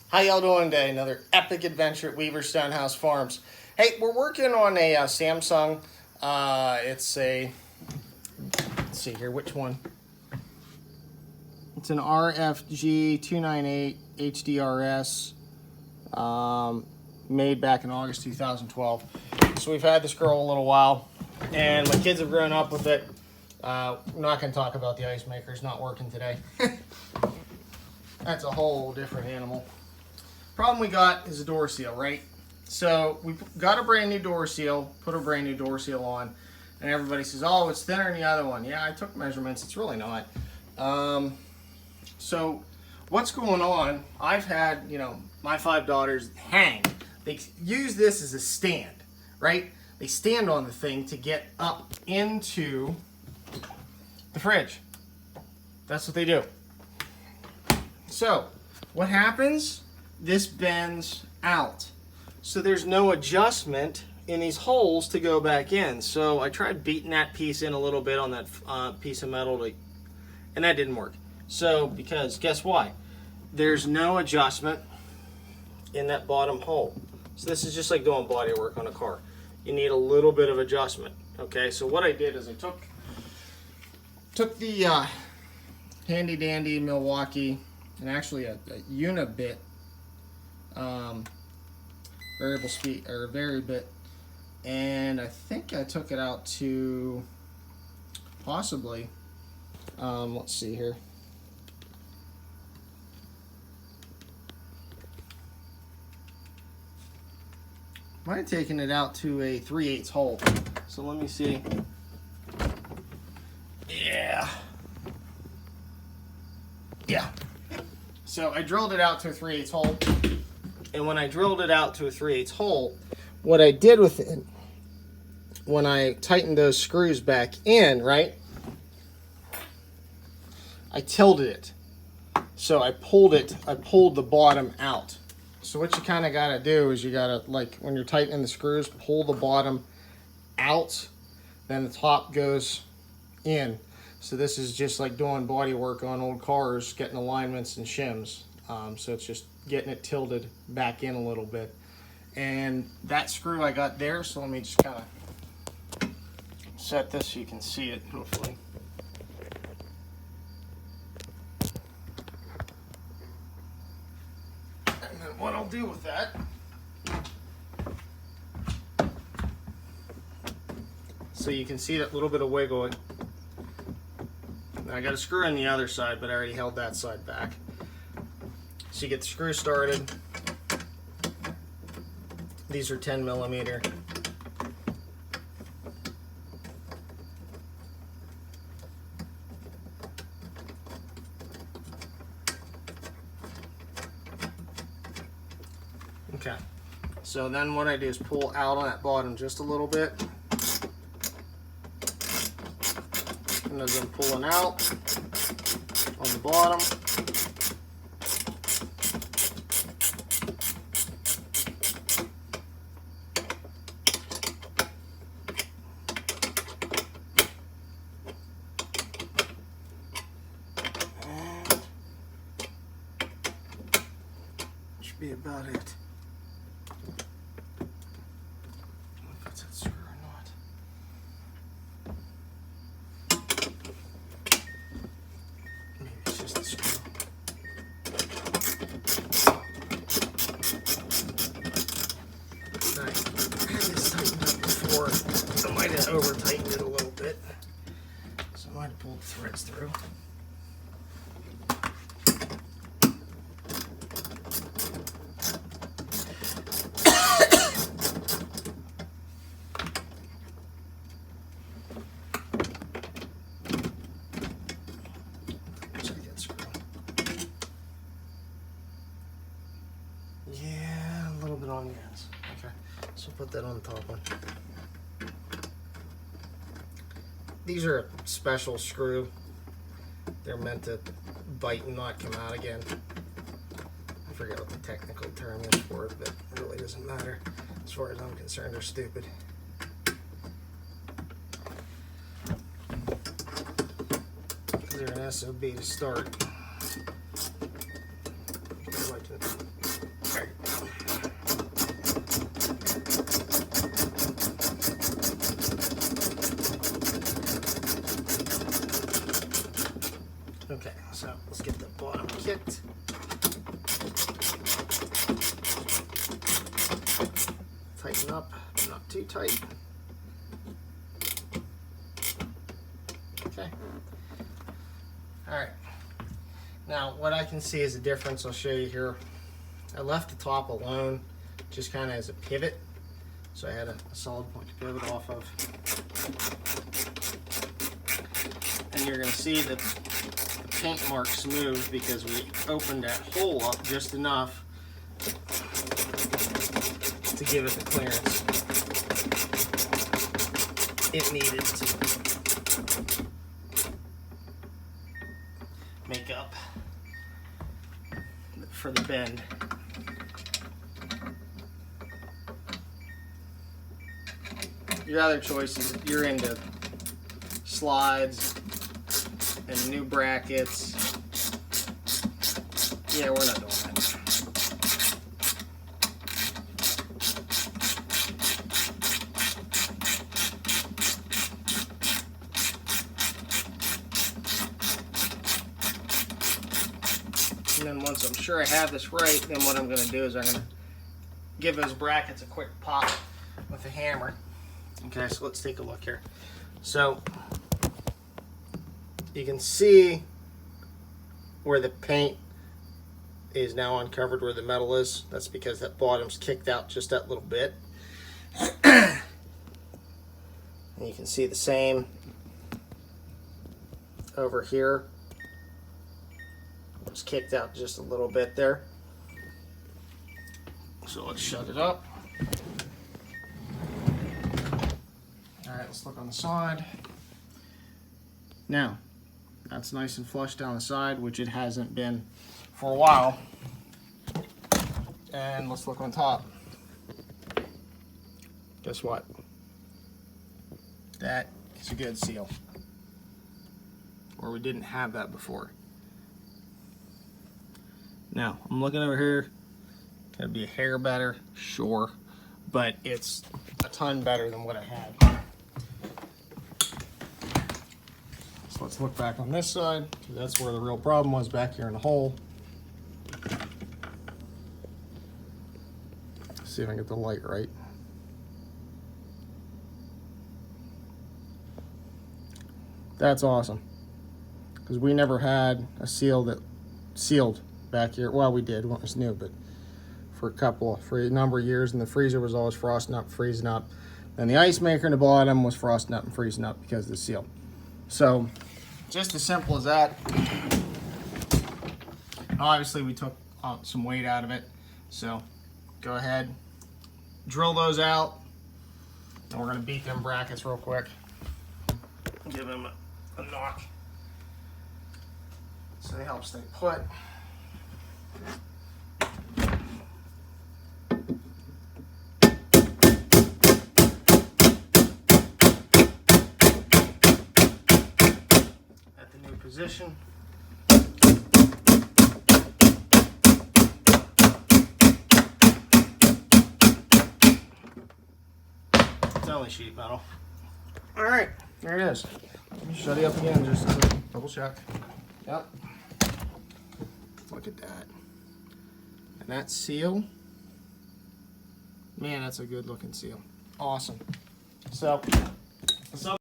How y'all doing today? Another epic adventure at Weaver's Stonehouse Farms. Hey, we're working on a Samsung. It's a, let's see here, which one? It's an RFG298HDRS, made back in August 2012. So we've had this girl a little while, and my kids have grown up with it. We're not going to talk about the ice maker. It's not working today. That's a whole different animal. Problem we got is a door seal, right? So we got a brand new door seal, put a brand new door seal on, and everybody says, oh, it's thinner than the other one. Yeah, I took measurements. It's really not. So what's going on, I've had, my 5 daughters hang. They use this as a stand, right? They stand on the thing to get up into the fridge. That's what they do. So what happens? This bends out. So there's no adjustment in these holes to go back in. So I tried beating that piece in a little bit on that piece of metal, and that didn't work. So, because guess why? There's no adjustment in that bottom hole. So this is just like doing body work on a car. You need a little bit of adjustment. Okay, so what I did is I took the handy dandy Milwaukee, and actually a vari-bit variable speed or vari-bit, and I think I took it out to possibly let's see here, might have taken it out to a 3/8 hole. So let me see. Yeah. So I drilled it out to a 3/8 hole. And when I drilled it out to a 3/8 hole, what I did with it, when I tightened those screws back in, right, I tilted it. So I pulled the bottom out. So what you kind of got to do is you got to, like, when you're tightening the screws, pull the bottom out, then the top goes in. So this is just like doing body work on old cars, getting alignments and shims. So it's just getting it tilted back in a little bit. And that screw I got there, so let me just kind of set this so you can see it, hopefully. And then what I'll do with that, so you can see that little bit of wiggle. Now I got a screw in the other side, but I already held that side back. So you get the screw started. These are 10 millimeter. Okay. So then what I do is pull out on that bottom just a little bit. And as I'm pulling out on the bottom, should be about it. I don't know if it's that screw or not. Maybe it's just the screw. I had this tightened up before. I might have over tightened it a little bit. So I might have pulled the threads through. Yeah, a little bit on the ends. Okay, so put that on the top one. These are a special screw. They're meant to bite and not come out again. I forget what the technical term is for it, but it really doesn't matter. As far as I'm concerned, they're stupid. They're an SOB to start. kicked. Tighten up, but not too tight. Okay. Alright. Now, what I can see is a difference. I'll show you here. I left the top alone, just kind of as a pivot. So I had a solid point to pivot off of. And you're going to see that the paint marks move because we opened that hole up just enough to give it the clearance it needed to make up for the bend. Your other choices, you're into slides and new brackets. Yeah, we're not doing that. And then once I'm sure I have this right, then what I'm going to do is I'm going to give those brackets a quick pop with a hammer. Okay, so let's take a look here. So you can see where the paint is now uncovered where the metal is. That's because that bottom's kicked out just that little bit. And you can see the same over here. It's kicked out just a little bit there. So let's shut it up. Alright, let's look on the side. Now, that's nice and flush down the side, which it hasn't been for a while. And let's look on top. Guess what? That is a good seal. Or we didn't have that before. Now, I'm looking over here. It'll be a hair better, sure, but it's a ton better than what I had. So let's look back on this side. That's where the real problem was, back here in the hole. Let's see if I can get the light right. That's awesome, because we never had a seal that sealed back here. Well, we did when it was new, but for a number of years, and the freezer was always frosting up, freezing up. Then the ice maker in the bottom was frosting up and freezing up because of the seal. So just as simple as that. Obviously we took some weight out of it, so go ahead, drill those out, and we're going to beat them brackets real quick. Give them a knock so they help stay put. At the new position. It's only sheet metal. All right, there it is. Let me shut it up again just to double check. Yep. Look at that. And that seal, man, that's a good looking seal. Awesome. So